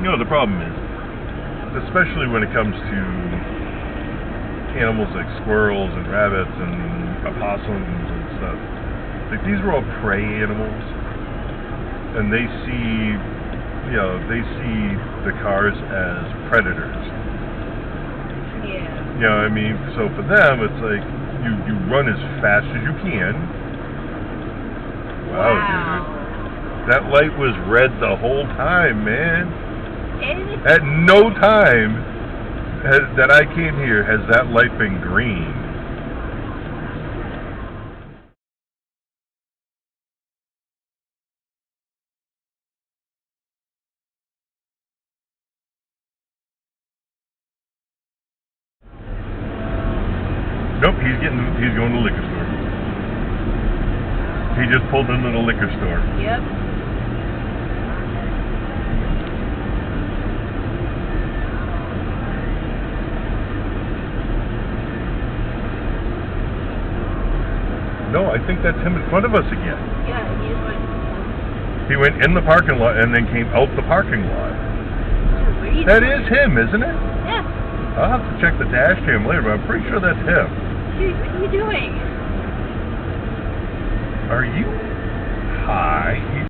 You know, the problem is, especially when it comes to animals like squirrels and rabbits and opossums and stuff, like these are all prey animals, and they see the cars as predators. Yeah. You know what I mean? So for them, it's like you run as fast as you can. Wow, dude. That light was red the whole time, man. At no time that I came here has that light been green. Nope, he's going to the liquor store. He just pulled into the liquor store. Yep. No, I think that's him in front of us again. Yeah, he just went. He went in the parking lot and then came out the parking lot. That is him, isn't it? Yeah. I'll have to check the dash cam later, but I'm pretty sure that's him. Dude, what are you doing? Are you high?